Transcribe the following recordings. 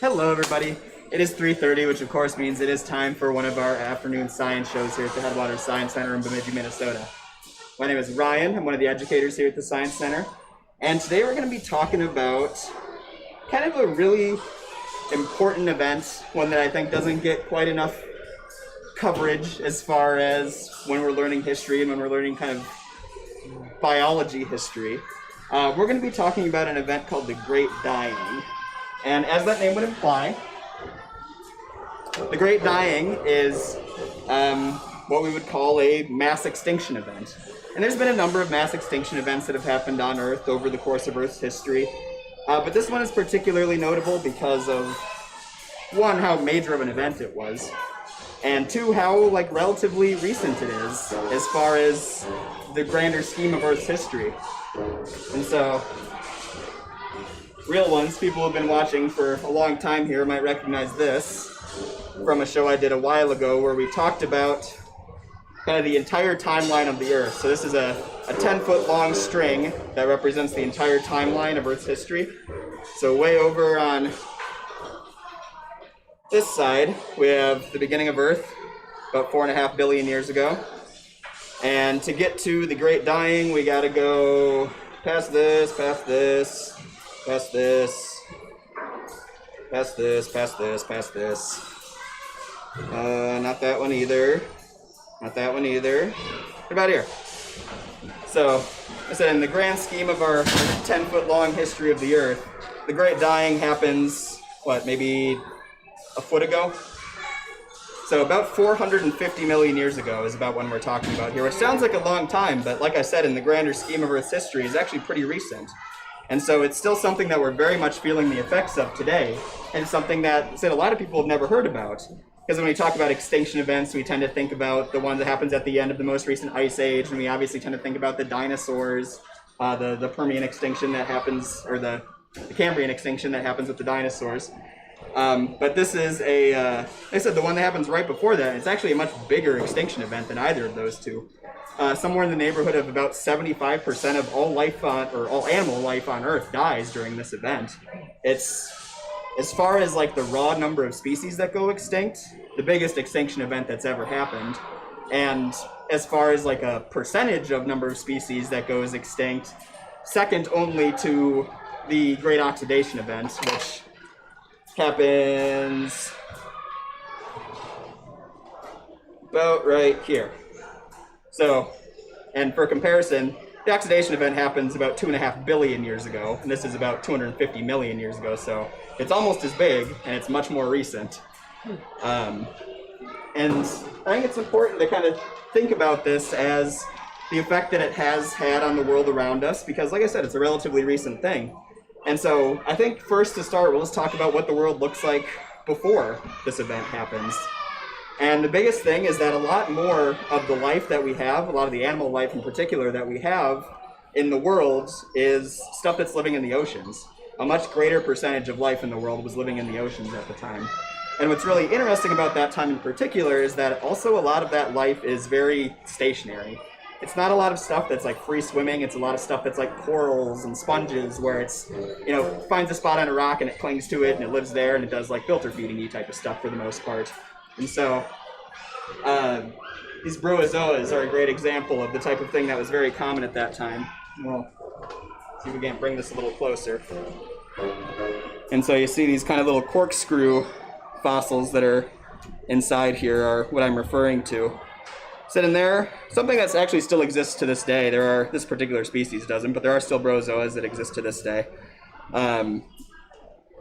Hello, everybody. It is 3:30, which of course means it is time for one of our afternoon science shows here at the Headwaters Science Center in Bemidji, Minnesota. My name is Ryan. I'm one of the educators here at the Science Center. And today we're going to be talking about kind of a really important event, one that I think doesn't get quite enough coverage as far as when we're learning history and when we're learning kind of biology history. We're going to be talking about an event called the Great Dying. And as that name would imply, the Great Dying is what we would call a mass extinction event. And there's been a number of mass extinction events that have happened on Earth over the course of Earth's history. But this one is particularly notable because of, one, how major of an event it was, and two, how relatively recent it is as far as the grander scheme of Earth's history. And so, real ones, people who have been watching for a long time here might recognize this from a show I did a while ago where we talked about kind of the entire timeline of the Earth. So this is a 10-foot long string that represents the entire timeline of Earth's history. So way over on this side, we have the beginning of Earth, about 4.5 billion years ago. And to get to the Great Dying, we gotta go past this, past this, past this, past this, past this, past this. Not that one either. Not that one either. What about here? So, I said in the grand scheme of our 10-foot long history of the Earth, the Great Dying happens, maybe a foot ago? So about 450 million years ago is about when we're talking about here, which sounds like a long time, but like I said, in the grander scheme of Earth's history, is actually pretty recent. And so it's still something that we're very much feeling the effects of today, and something that a lot of people have never heard about. Because when we talk about extinction events, we tend to think about the one that happens at the end of the most recent ice age, and we obviously tend to think about the dinosaurs, the Permian extinction that happens, or the Cambrian extinction that happens with the dinosaurs. But this is like I said, the one that happens right before that. It's actually a much bigger extinction event than either of those two. Somewhere in the neighborhood of about 75% of all life all animal life on Earth dies during this event. It's, as far as the raw number of species that go extinct, the biggest extinction event that's ever happened. And as far as a percentage of number of species that goes extinct, second only to the Great Oxidation event, which happens about right here. So, and for comparison, the oxidation event happens about 2.5 billion years ago, and this is about 250 million years ago, so it's almost as big, and it's much more recent. And I think it's important to kind of think about this as the effect that it has had on the world around us, because like I said, it's a relatively recent thing. And so I think first to start, we'll just talk about what the world looks like before this event happens. And the biggest thing is that a lot more of the life that we have, a lot of the animal life in particular that we have in the world, is stuff that's living in the oceans. A much greater percentage of life in the world was living in the oceans at the time. And what's really interesting about that time in particular is that also a lot of that life is very stationary. It's not a lot of stuff that's free swimming. It's a lot of stuff that's corals and sponges, where it's, finds a spot on a rock and it clings to it and it lives there and it does filter feeding-y type of stuff for the most part. And so these bryozoas are a great example of the type of thing that was very common at that time. Well, see if we can't bring this a little closer. And so you see these kind of little corkscrew fossils that are inside here are what I'm referring to. Sitting there, something that actually still exists to this day. This particular species doesn't, but there are still bryozoas that exist to this day.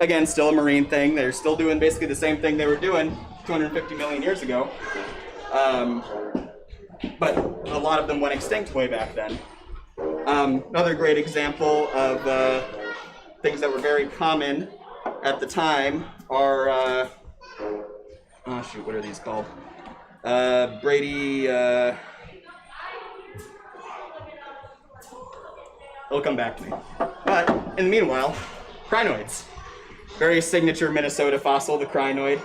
Again, still a marine thing. They're still doing basically the same thing they were doing 250 million years ago. But a lot of them went extinct way back then. Another great example of things that were very common at the time are, what are these called? Brady, it'll come back to me. But in the meanwhile, crinoids. Very signature Minnesota fossil, the crinoid.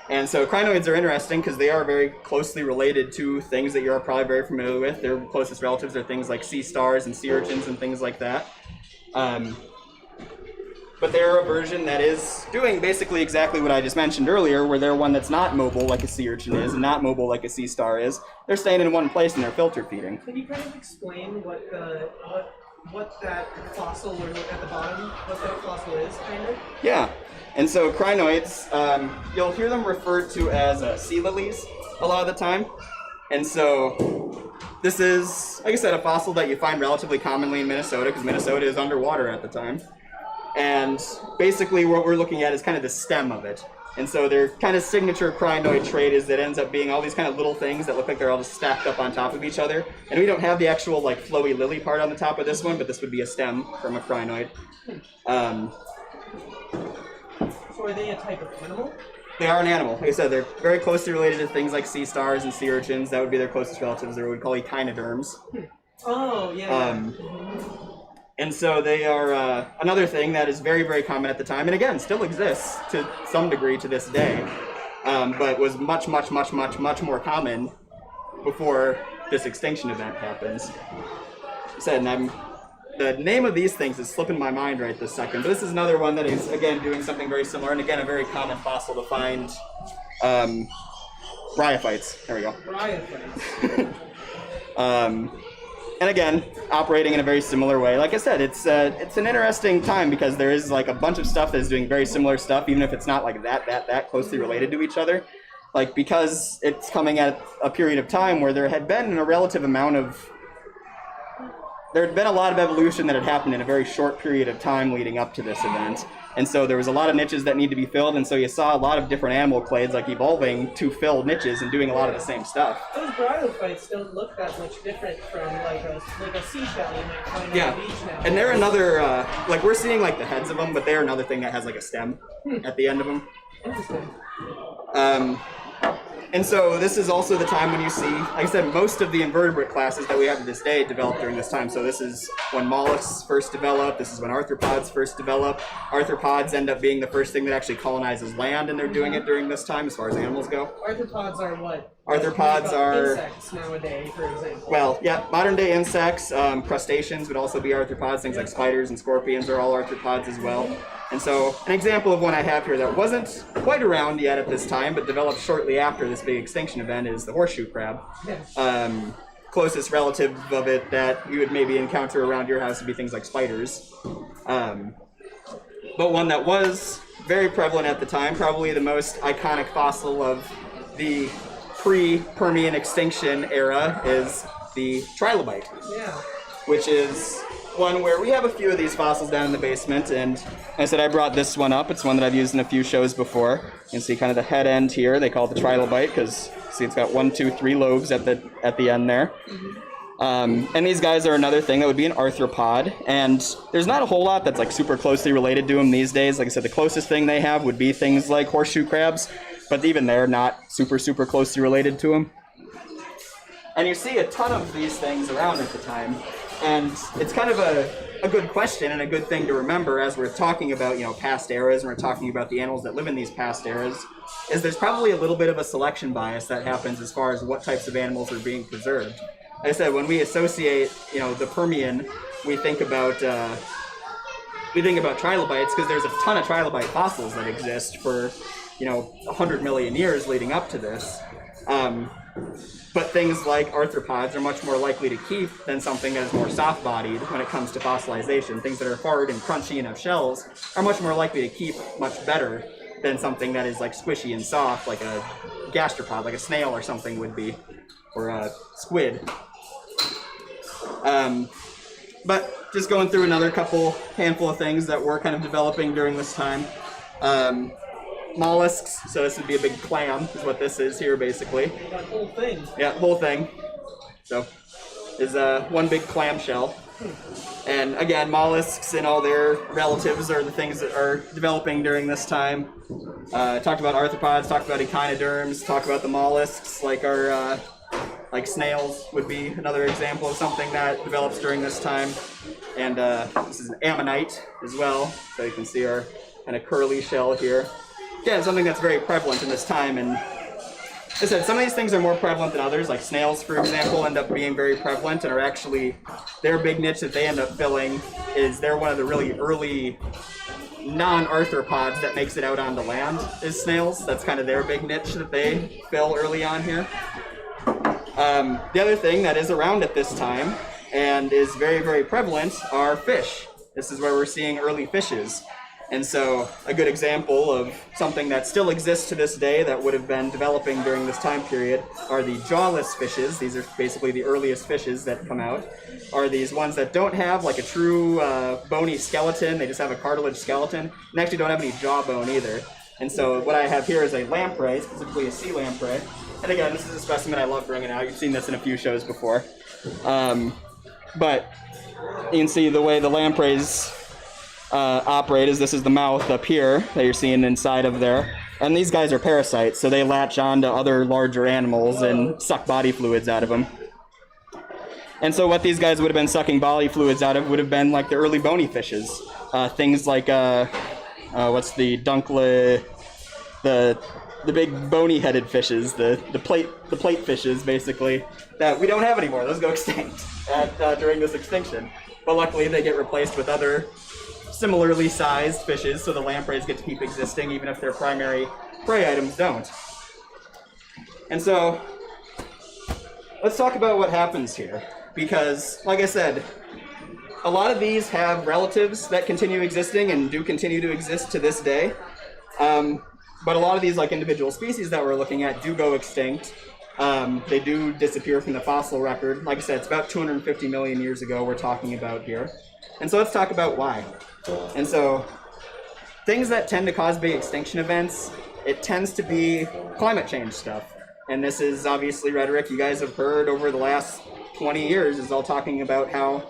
And so crinoids are interesting because they are very closely related to things that you're probably very familiar with. Their closest relatives are things like sea stars and sea urchins and things like that. but they're a version that is doing basically exactly what I just mentioned earlier, where they're one that's not mobile like a sea urchin is, and not mobile like a sea star is. They're staying in one place and they're filter feeding. Can you kind of explain what that fossil, or at the bottom, what that fossil is, kind of? Yeah, and so crinoids, you'll hear them referred to as sea lilies a lot of the time. And so this is, like I said, a fossil that you find relatively commonly in Minnesota, because Minnesota is underwater at the time. And basically what we're looking at is kind of the stem of it. And so their kind of signature crinoid trait is that it ends up being all these kind of little things that look like they're all just stacked up on top of each other. And we don't have the actual like flowy lily part on the top of this one, but this would be a stem from a crinoid. So are they a type of animal? They are an animal. Like I said, they're very closely related to things like sea stars and sea urchins. That would be their closest relatives. They're what we call echinoderms. Oh, yeah. And so they are another thing that is very, very common at the time, and again, still exists to some degree to this day, but was much, much, much, much, much more common before this extinction event happens. I said, and the name of these things is slipping my mind right this second, but this is another one that is, again, doing something very similar, and again, a very common fossil to find. Bryophytes. There we go. Bryophytes. And again, operating in a very similar way. Like I said, it's an interesting time because there is like a bunch of stuff that is doing very similar stuff, even if it's not like that closely related to each other. Like, because it's coming at a period of time where there had been a relative amount of, there had been a lot of evolution that had happened in a very short period of time leading up to this event. And so there was a lot of niches that need to be filled, and so you saw a lot of different animal clades like evolving to fill niches and doing a lot of the same stuff. Those bryophytes don't look that much different from like a seashell you might find on the beach now. And they're another, like we're seeing like the heads of them, but they're another thing that has like a stem at the end of them. Interesting. And so this is also the time when you see, like I said, most of the invertebrate classes that we have to this day developed during this time. So this is when mollusks first developed. This is when arthropods first develop. Arthropods end up being the first thing that actually colonizes land, and they're doing it during this time as far as animals go. Arthropods are what? Arthropods are insects nowadays, for example. Well, yeah, modern day insects, crustaceans would also be arthropods. Things like spiders and scorpions are all arthropods as well. And so an example of one I have here that wasn't quite around yet at this time, but developed shortly after this big extinction event is the horseshoe crab. Yeah. Closest relative of it that you would maybe encounter around your house would be things like spiders. But one that was very prevalent at the time, probably the most iconic fossil of the pre-Permian extinction era, is the Trilobite. Yeah. Which is one where we have a few of these fossils down in the basement, and like I said, I brought this one up. It's one that I've used in a few shows before. You can see kind of the head end here. They call it the Trilobite because see it's got 1, 2, 3 lobes at the end there. And these guys are another thing that would be an arthropod, and there's not a whole lot that's like super closely related to them these days. Like I said, the closest thing they have would be things like horseshoe crabs, but even they're not super closely related to them. And you see a ton of these things around at the time. And it's kind of a good question and a good thing to remember as we're talking about, past eras, and we're talking about the animals that live in these past eras, is there's probably a little bit of a selection bias that happens as far as what types of animals are being preserved. Like I said, when we associate, the Permian, we think about trilobites because there's a ton of trilobite fossils that exist for, 100 million years leading up to this. But things like arthropods are much more likely to keep than something that is more soft-bodied when it comes to fossilization. Things that are hard and crunchy and have shells are much more likely to keep much better than something that is like squishy and soft, like a gastropod, like a snail or something would be, or a squid. But just going through another handful of things that were kind of developing during this time. Mollusks, so this would be a big clam, is what this is here, basically. That whole thing. Yeah, whole thing. So, is one big clamshell. And again, mollusks and all their relatives are the things that are developing during this time. Talked about arthropods, talked about echinoderms, talked about the mollusks, like our like snails would be another example of something that develops during this time. And this is an ammonite as well, so you can see our kind of curly shell here. Again, something that's very prevalent in this time, and as I said, some of these things are more prevalent than others, like snails, for example, end up being very prevalent and are actually, their big niche that they end up filling is they're one of the really early non-arthropods that makes it out onto land is snails. That's kind of their big niche that they fill early on here. The other thing that is around at this time and is very, very prevalent are fish. This is where we're seeing early fishes. And so a good example of something that still exists to this day that would have been developing during this time period are the jawless fishes. These are basically the earliest fishes that come out. Are these ones that don't have like a true bony skeleton, they just have a cartilage skeleton, and actually don't have any jawbone either. And so what I have here is a lamprey, specifically a sea lamprey. And again, this is a specimen I love bringing out. You've seen this in a few shows before. But you can see the way the lampreys operate is this is the mouth up here that you're seeing inside of there. And these guys are parasites, so they latch on to other larger animals and suck body fluids out of them. And so what these guys would have been sucking body fluids out of would have been like the early bony fishes. Things like, what's the dunkle, the big bony-headed fishes, the plate fishes, basically, that we don't have anymore. Those go extinct during this extinction. But luckily they get replaced with other similarly sized fishes, so the lampreys get to keep existing even if their primary prey items don't. And so, let's talk about what happens here. Because, like I said, a lot of these have relatives that continue existing and do continue to exist to this day. But a lot of these, like individual species that we're looking at, do go extinct. They do disappear from the fossil record. Like I said, it's about 250 million years ago we're talking about here. And so let's talk about why. And so, things that tend to cause big extinction events, it tends to be climate change stuff. And this is obviously rhetoric you guys have heard over the last 20 years, is all talking about how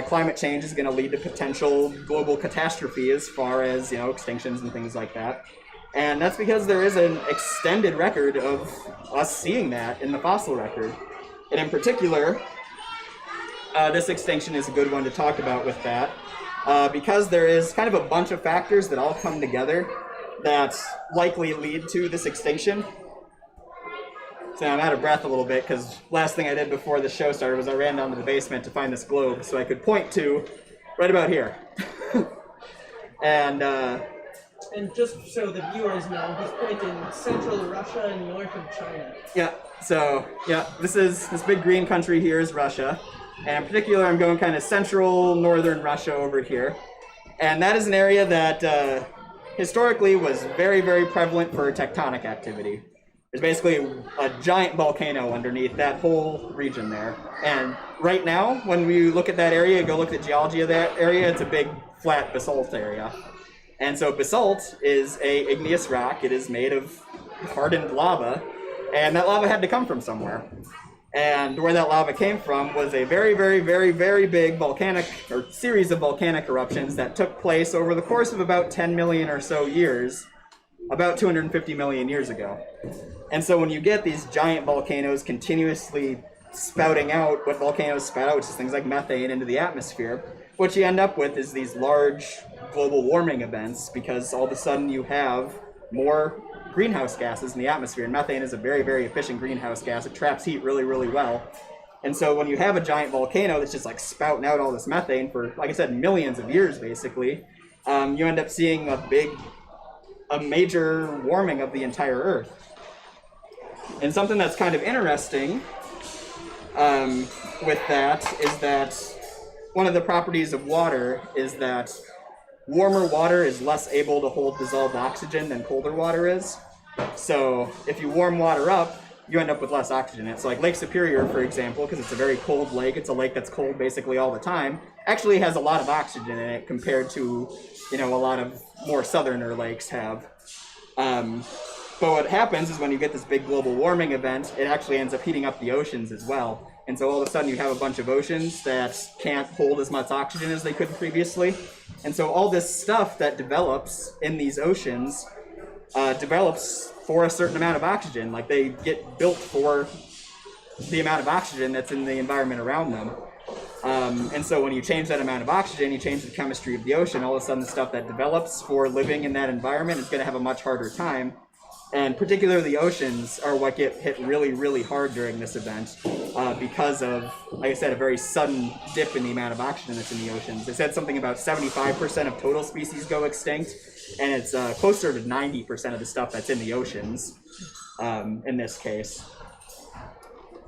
climate change is going to lead to potential global catastrophe as far as, extinctions and things like that. And that's because there is an extended record of us seeing that in the fossil record. And in particular, this extinction is a good one to talk about with that, because there is kind of a bunch of factors that all come together that likely lead to this extinction. So I'm out of breath a little bit because last thing I did before the show started was I ran down to the basement to find this globe so I could point to right about here. And just so the viewers know, he's pointing central Russia and north of China. Yeah, so, this big green country here is Russia. And in particular, I'm going kind of central northern Russia over here. And that is an area that historically was very, very prevalent for tectonic activity. There's basically a giant volcano underneath that whole region there. And right now, when we look at that area, go look at the geology of that area, it's a big flat basalt area. And so basalt is a igneous rock. It is made of hardened lava, and that lava had to come from somewhere. And where that lava came from was a very, very, very, very big volcanic, or series of volcanic eruptions that took place over the course of about 10 million or so years, about 250 million years ago. And so when you get these giant volcanoes continuously spouting out what volcanoes spout out, which is things like methane into the atmosphere, what you end up with is these large global warming events, because all of a sudden you have more greenhouse gases in the atmosphere, and methane is a very, very efficient greenhouse gas. It traps heat really, really well. And so when you have a giant volcano that's just like spouting out all this methane for, like I said, millions of years basically, you end up seeing a major warming of the entire Earth. And something that's kind of interesting with that is that one of the properties of water is that warmer water is less able to hold dissolved oxygen than colder water is. So if you warm water up, you end up with less oxygen. It's like Lake Superior, for example, because it's a very cold lake. It's a lake that's cold basically all the time. Actually has a lot of oxygen in it compared to, a lot of more southerner lakes have. But what happens is when you get this big global warming event, it actually ends up heating up the oceans as well. And so all of a sudden you have a bunch of oceans that can't hold as much oxygen as they could previously. And so all this stuff that develops in these oceans develops for a certain amount of oxygen. Like they get built for the amount of oxygen that's in the environment around them. And so when you change that amount of oxygen, you change the chemistry of the ocean, all of a sudden the stuff that develops for living in that environment is going to have a much harder time. And particularly the oceans are what get hit really, really hard during this event. because of, like I said, a very sudden dip in the amount of oxygen that's in the oceans. They said something about 75% of total species go extinct, and it's closer to 90% of the stuff that's in the oceans in this case.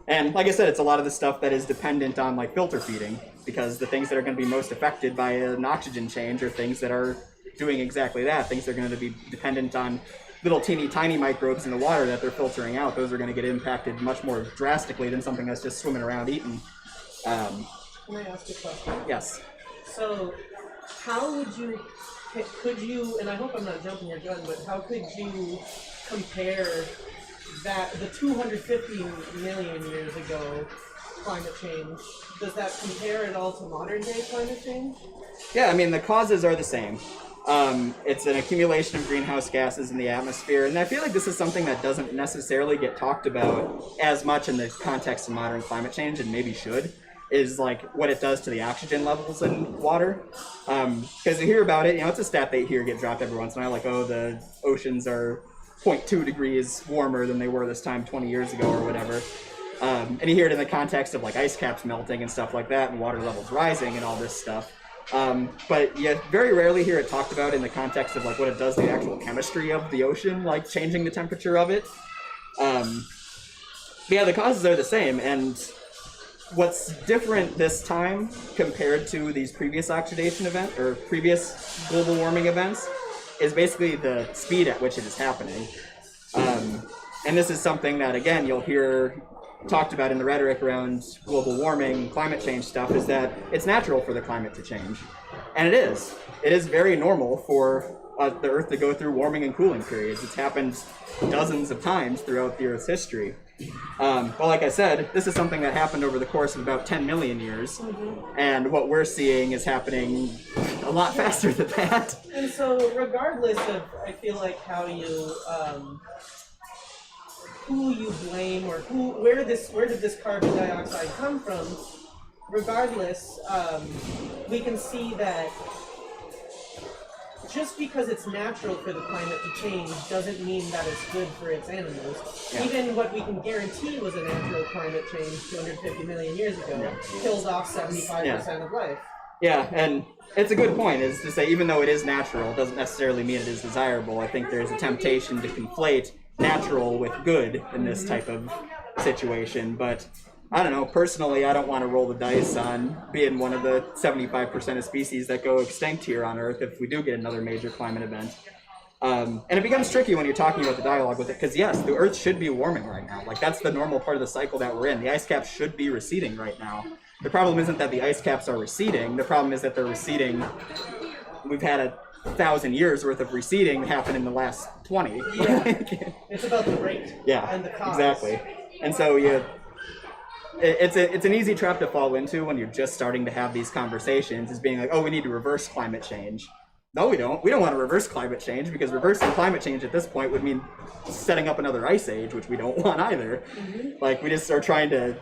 And like I said, it's a lot of the stuff that is dependent on like filter feeding, because the things that are going to be most affected by an oxygen change are things that are doing exactly that. Things that are going to be dependent on little teeny tiny microbes in the water that they're filtering out. Those are going to get impacted much more drastically than something that's just swimming around eating. Can I ask a question? Yes. So, how would you, could you, and I hope I'm not jumping your gun, but how could you compare that, the 250 million years ago climate change, does that compare at all to modern day climate change? Yeah, I mean, the causes are the same. It's an accumulation of greenhouse gases in the atmosphere, and I feel like this is something that doesn't necessarily get talked about as much in the context of modern climate change, and maybe should, is like what it does to the oxygen levels in water. Because you hear about it, you know, it's a stat they hear get dropped every once in a while, like, oh, the oceans are 0.2 degrees warmer than they were this time 20 years ago or whatever. And you hear it in the context of like ice caps melting and stuff like that, and water levels rising and all this stuff. But you very rarely hear it talked about in the context of like what it does to the actual chemistry of the ocean, like changing the temperature of it. But yeah, the causes are the same, and what's different this time compared to these previous oxidation events or previous global warming events is basically the speed at which it is happening. And this is something that, again, you'll hear talked about in the rhetoric around global warming, climate change stuff, is that it's natural for the climate to change. And it is. It is very normal for the Earth to go through warming and cooling periods. It's happened dozens of times throughout the Earth's history. But like I said, this is something that happened over the course of about 10 million years. And what we're seeing is happening a lot faster than that. And so regardless of, I feel like, how you, who you blame or where did this carbon dioxide come from, regardless, we can see that just because it's natural for the climate to change doesn't mean that it's good for its animals. Yeah. Even what we can guarantee was a natural climate change 250 million years ago killed off 75% of life. Yeah, and it's a good point, is to say even though it is natural, it doesn't necessarily mean it is desirable. I think there's a temptation to conflate natural with good in this type of situation, but I don't know, personally I don't want to roll the dice on being one of the 75% of species that go extinct here on Earth if we do get another major climate event. And it becomes tricky when you're talking about the dialogue with it, because yes, the Earth should be warming right now. Like, that's the normal part of the cycle that we're in. The ice caps should be receding right now. The problem isn't that the ice caps are receding, the problem is that they're receding. We've had 1,000 years worth of receding happen in the last 20. Yeah. It's about the rate. Yeah, and the cause. Exactly. And so it's an easy trap to fall into when you're just starting to have these conversations, is being like, oh, we need to reverse climate change. No, we don't. We don't want to reverse climate change, because reversing climate change at this point would mean setting up another ice age, which we don't want either. Like, we just are trying to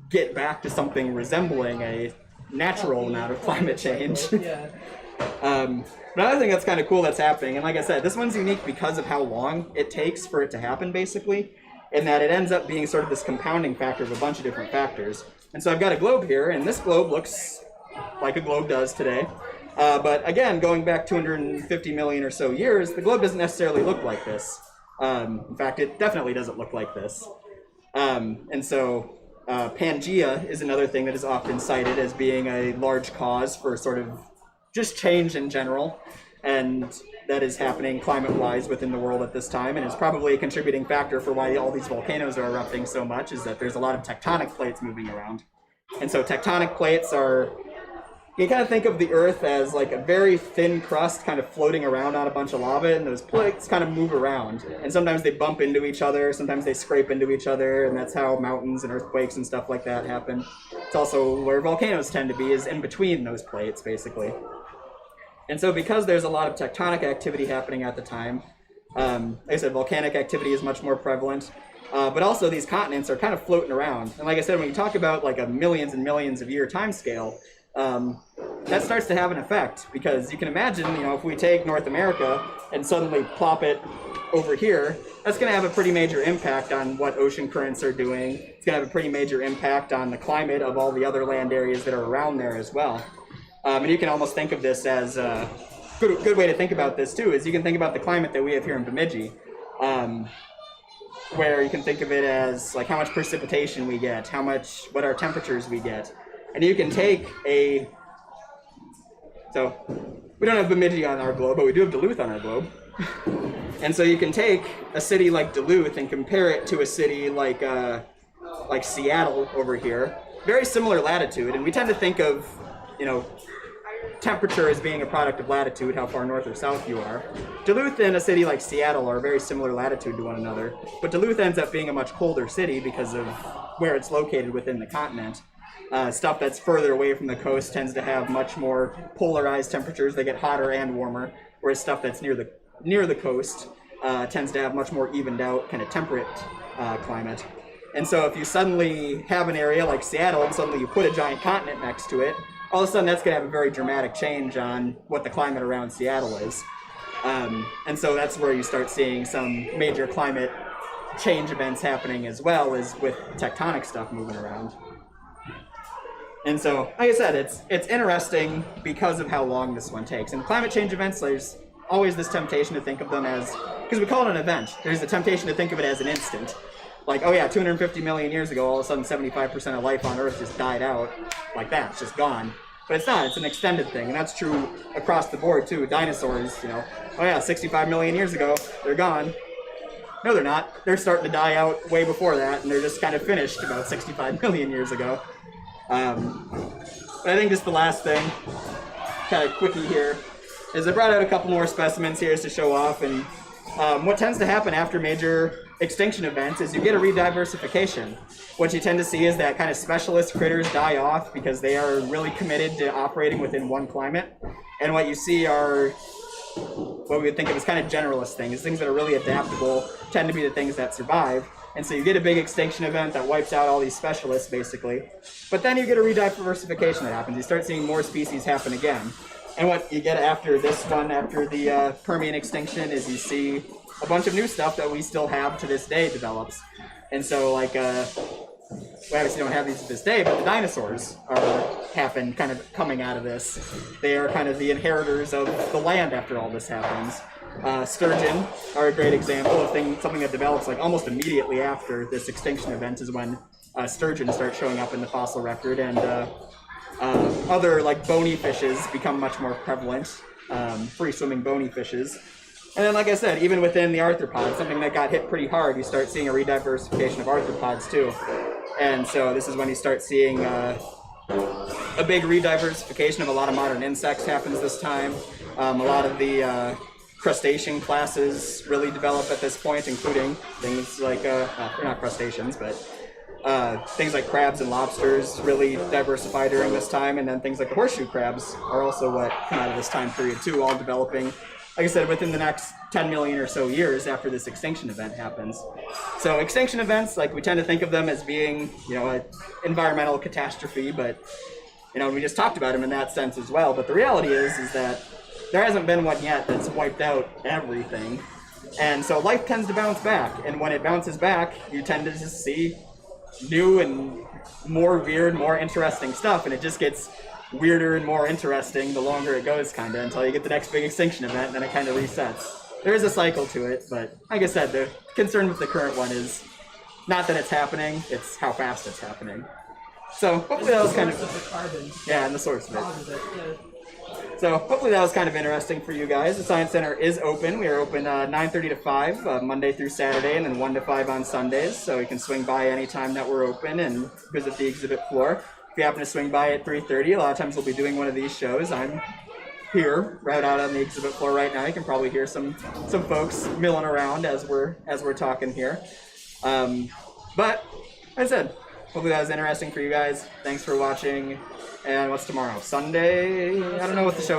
get back to something resembling a natural amount of climate change. Yeah. Another thing that's kind of cool that's happening, and like I said, this one's unique because of how long it takes for it to happen, basically, in that it ends up being sort of this compounding factor of a bunch of different factors. And so I've got a globe here, and this globe looks like a globe does today. But again, going back 250 million or so years, the globe doesn't necessarily look like this. In fact, it definitely doesn't look like this. And so Pangea is another thing that is often cited as being a large cause for sort of just change in general, and that is happening climate-wise within the world at this time, and is probably a contributing factor for why all these volcanoes are erupting so much, is that there's a lot of tectonic plates moving around. And so tectonic plates are, you kind of think of the Earth as like a very thin crust kind of floating around on a bunch of lava, and those plates kind of move around. And sometimes they bump into each other, sometimes they scrape into each other, and that's how mountains and earthquakes and stuff like that happen. It's also where volcanoes tend to be, is in between those plates, basically. And so because there's a lot of tectonic activity happening at the time, like I said, volcanic activity is much more prevalent, but also these continents are kind of floating around. And like I said, when you talk about like a millions and millions of year time scale, that starts to have an effect, because you can imagine, you know, if we take North America and suddenly plop it over here, that's going to have a pretty major impact on what ocean currents are doing. It's going to have a pretty major impact on the climate of all the other land areas that are around there as well. And you can almost think of this as a good way to think about this too, is you can think about the climate that we have here in Bemidji, where you can think of it as like how much precipitation we get, what our temperatures we get. And you can take so we don't have Bemidji on our globe, but we do have Duluth on our globe. And so you can take a city like Duluth and compare it to a city like Seattle over here. Very similar latitude, and we tend to think of, temperature as being a product of latitude, how far north or south you are. Duluth and a city like Seattle are very similar latitude to one another, but Duluth ends up being a much colder city because of where it's located within the continent. Stuff that's further away from the coast tends to have much more polarized temperatures. They get hotter and warmer, whereas stuff that's near the coast tends to have much more evened out, kind of temperate climate. And so if you suddenly have an area like Seattle and suddenly you put a giant continent next to it, all of a sudden that's going to have a very dramatic change on what the climate around Seattle is. And so that's where you start seeing some major climate change events happening as well, as with tectonic stuff moving around. And so, like I said, it's interesting because of how long this one takes. And climate change events, there's always this temptation to think of them as, because we call it an event, there's the temptation to think of it as an instant. Like, oh yeah, 250 million years ago, all of a sudden 75% of life on Earth just died out. Like that, it's just gone. But it's not, it's an extended thing, and that's true across the board too. Dinosaurs, oh yeah, 65 million years ago, they're gone. No, they're not. They're starting to die out way before that, and they're just kind of finished about 65 million years ago. But I think just the last thing, kind of quickie here, is I brought out a couple more specimens here just to show off, and what tends to happen after major extinction events is you get a rediversification. What you tend to see is that kind of specialist critters die off because they are really committed to operating within one climate, and what you see are what we would think of as kind of generalist things that are really adaptable tend to be the things that survive. And so you get a big extinction event that wipes out all these specialists, basically. But then you get a rediversification that happens. You start seeing more species happen again. And what you get after this one, after the Permian extinction, is you see a bunch of new stuff that we still have to this day develops. And so, like, we obviously don't have these to this day, but the dinosaurs happen kind of coming out of this. They are kind of the inheritors of the land after all this happens. Sturgeon are a great example of something that develops like almost immediately after this extinction event is when sturgeon start showing up in the fossil record, and other like bony fishes become much more prevalent, free-swimming bony fishes. And then, like I said, even within the arthropods, something that got hit pretty hard, you start seeing a rediversification of arthropods too. And so this is when you start seeing a big rediversification of a lot of modern insects happens this time. A lot of the crustacean classes really develop at this point, including things like, they're not crustaceans, but things like crabs and lobsters really diversify during this time, and then things like the horseshoe crabs are also what come out of this time period too, all developing, like I said, within the next 10 million or so years after this extinction event happens. So extinction events, like we tend to think of them as being, an environmental catastrophe, but, we just talked about them in that sense as well, but the reality is that there hasn't been one yet that's wiped out everything. And so life tends to bounce back. And when it bounces back, you tend to just see new and more weird, more interesting stuff. And it just gets weirder and more interesting the longer it goes, kind of, until you get the next big extinction event, and then it kind of resets. There is a cycle to it, but like I said, the concern with the current one is not that it's happening, it's how fast it's happening. So hopefully that was kind of... the carbon. Yeah, and the source of it. So hopefully that was kind of interesting for you guys. The Science Center is open. We are open 9:30 to 5, Monday through Saturday, and then 1 to 5 on Sundays. So you can swing by anytime that we're open and visit the exhibit floor. If you happen to swing by at 3:30, a lot of times we'll be doing one of these shows. I'm here, right out on the exhibit floor right now. You can probably hear some folks milling around as we're talking here. But, like I said, hopefully that was interesting for you guys. Thanks for watching. And what's tomorrow? Sunday? I don't know what the show